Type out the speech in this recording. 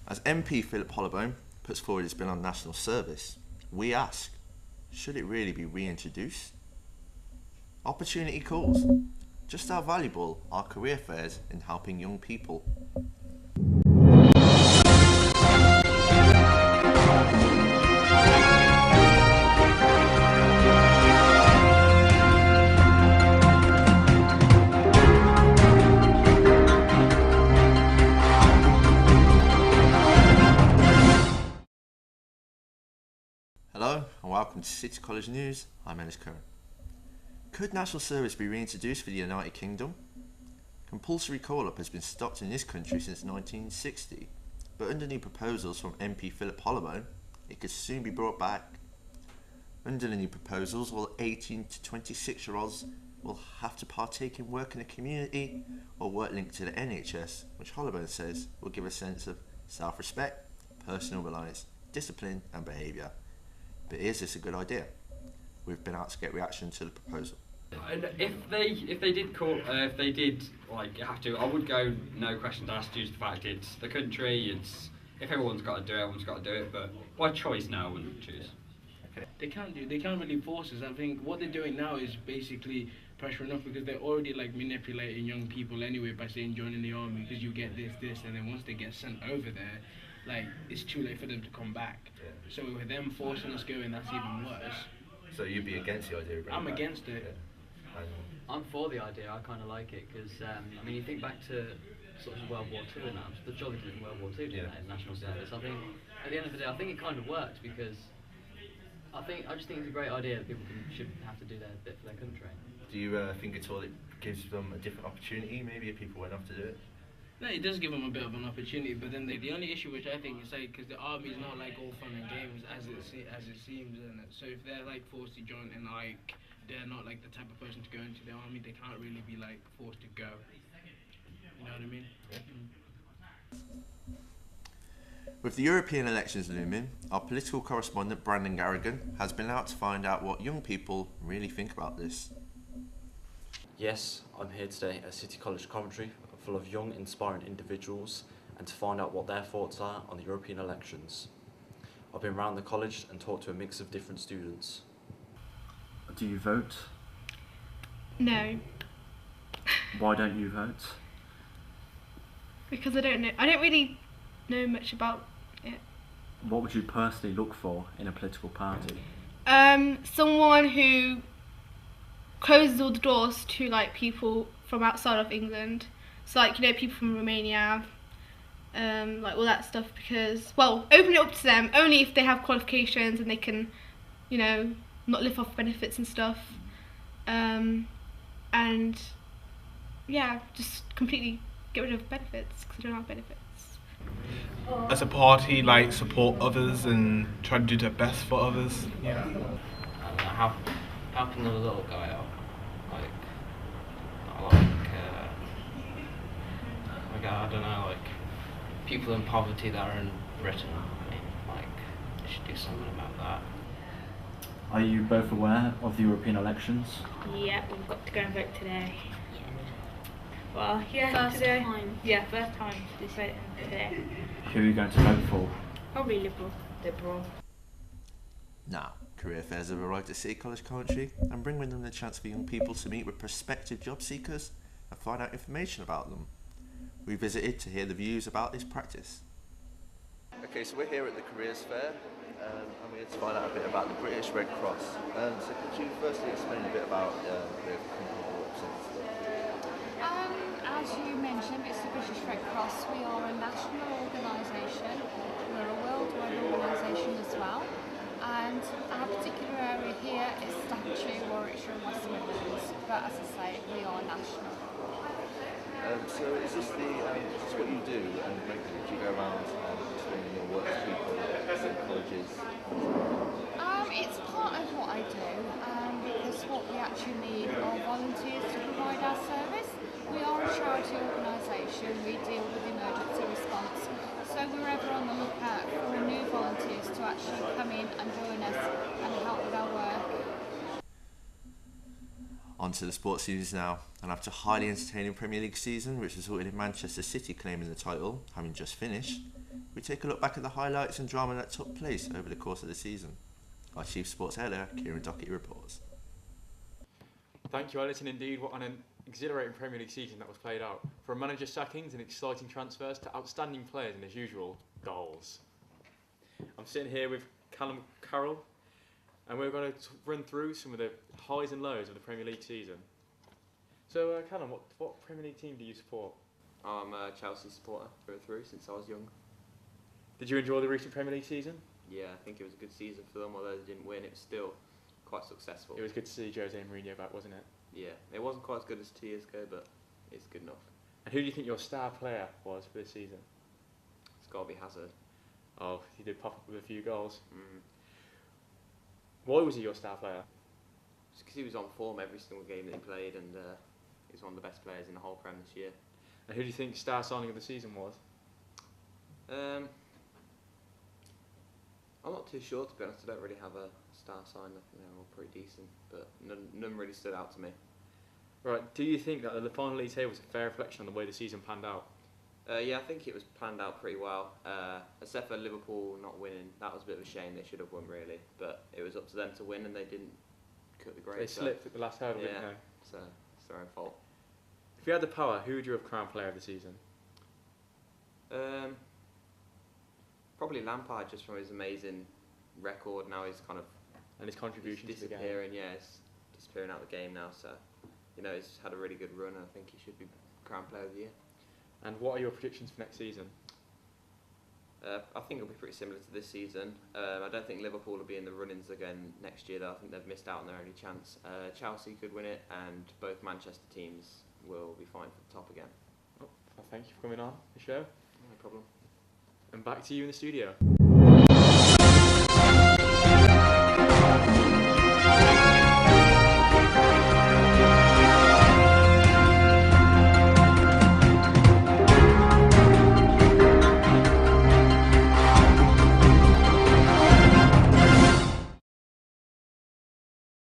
As MP Philip Hollowbone puts forward his bill on national service, we ask, should it really be reintroduced? Opportunity calls. Just how valuable are career fairs in helping young people? Hello and welcome to City College News. I'm Ellis. Could national service be reintroduced for the United Kingdom? Compulsory call-up has been stopped in this country since 1960, but under new proposals from MP Philip Hollowbone, it could soon be brought back. Under the new proposals, all 18 to 26-year-olds will have to partake in work in the community or work linked to the NHS, which Hollowbone says will give a sense of self-respect, personal reliance, discipline and behaviour. But is this a good idea? We've been out to get reaction to the proposal. And if they did like have to, I would go no questions asked due to the fact it's the country. It's if everyone's got to do it, everyone's got to do it. But by choice now, I wouldn't choose. Okay. They can't really force us. I think what they're doing now is basically pressure enough because they're already like manipulating young people anyway by saying join in the army because you get this, and then once they get sent over there, like it's too late for them to come back. Yeah. So with them forcing us going, that's even worse. So you'd be against the idea of bringing I'm back? against it. Yeah. I'm for the idea. I kind of like it because I mean, you think back to sort of World War II and that. The Jolly did in World War II, didn't they? In national service. I think at the end of the day, I think it kind of worked because I just think it's a great idea that people should have to do their bit for their country. Do you think at all it gives them a different opportunity? Maybe if people went off to do it. No, it does give them a bit of an opportunity, but then the only issue which I think is like because the army is not like all fun and games as it seems, isn't it? So if they're like forced to join and like they're not like the type of person to go into the army, they can't really be like forced to go. You know what I mean? Yeah. With the European elections looming, our political correspondent Brandon Garrigan has been out to find out what young people really think about this. Yes, I'm here today at City College Coventry, full of young, inspiring individuals, and to find out what their thoughts are on the European elections. I've been around the college and talked to a mix of different students. Do you vote? No. Why don't you vote? Because I don't know. I don't really know much about it. What would you personally look for in a political party? Someone who closes all the doors to like people from outside of England. So like, you know, people from Romania, like all that stuff, because, well, open it up to them only if they have qualifications and they can, you know, not live off benefits and stuff. And yeah, just completely get rid of benefits because I don't have benefits. As a party, like support others and try to do their best for others. Yeah. I don't know, how can a little guy out? I don't know, like people in poverty that are in Britain. I mean, like they should do something about that. Are you both aware of the European elections? Yeah, we've got to go and vote today. Yeah. Well, yeah, First today. time. Yeah, first time to vote today. Who are you going to vote for? Probably Liberal. Liberal. Now, career fairs have arrived at City College Coventry and bring with them the chance for young people to meet with prospective job seekers and find out information about them. We visited to hear the views about this practice. Okay, so we're here at the Careers Fair and we're here to find out a bit about the British Red Cross. So could you firstly explain a bit about the company you represent? As you mentioned, it's the British Red Cross. We are a national organisation. We're a worldwide organisation as well. And our particular area here is Staffordshire, Warwickshire and West Midlands. But as I say, we are national. So is this what you do and regularly? Do you go around explaining your work to people in colleges? It's part of what I do because what we actually need are volunteers to provide our service. We are a charity organisation, we deal with emergency response, so we're ever on the lookout for new volunteers to actually come in and join us and help with our work. On to the sports news now, and after a highly entertaining Premier League season which resulted in Manchester City claiming the title, having just finished, we take a look back at the highlights and drama that took place over the course of the season. Our Chief Sports Editor, Kieran Doherty, reports. Thank you, Ellis, and indeed what an exhilarating Premier League season that was played out. From manager sackings and exciting transfers to outstanding players and, as usual, goals. I'm sitting here with Callum Carroll, and we're going to run through some of the highs and lows of the Premier League season. So, Callum, what Premier League team do you support? I'm a Chelsea supporter through since I was young. Did you enjoy the recent Premier League season? Yeah, I think it was a good season for them, although they didn't win. It was still quite successful. It was good to see Jose Mourinho back, wasn't it? Yeah, it wasn't quite as good as 2 years ago, but it's good enough. And who do you think your star player was for this season? It's got to be Hazard. Oh, he did pop up with a few goals. Mm. Why was he your star player? Just because he was on form every single game that he played, and he's one of the best players in the whole Prem this year. And who do you think star signing of the season was? I'm not too sure, to be honest. I don't really have a star sign. I think they're all pretty decent, but none really stood out to me. Right, do you think that the final league table was a fair reflection on the way the season panned out? Yeah, I think it was planned out pretty well. Except for Liverpool not winning, that was a bit of a shame. They should have won, really, but it was up to them to win, and they didn't cut the grade. They slipped at the last hurdle, didn't they? So it's their own fault. If you had the power, who would you have crowned player of the season? Probably Lampard, just from his amazing record. Now he's kind of and his contribution to the game. Yeah, he's disappearing out of the game now. So he's had a really good run, and I think he should be crowned player of the year. And what are your predictions for next season? I think it'll be pretty similar to this season. I don't think Liverpool will be in the run-ins again next year, though. I think they've missed out on their only chance. Chelsea could win it, and both Manchester teams will be fighting for the top again. Oh, well, thank you for coming on the show. No problem. And back to you in the studio.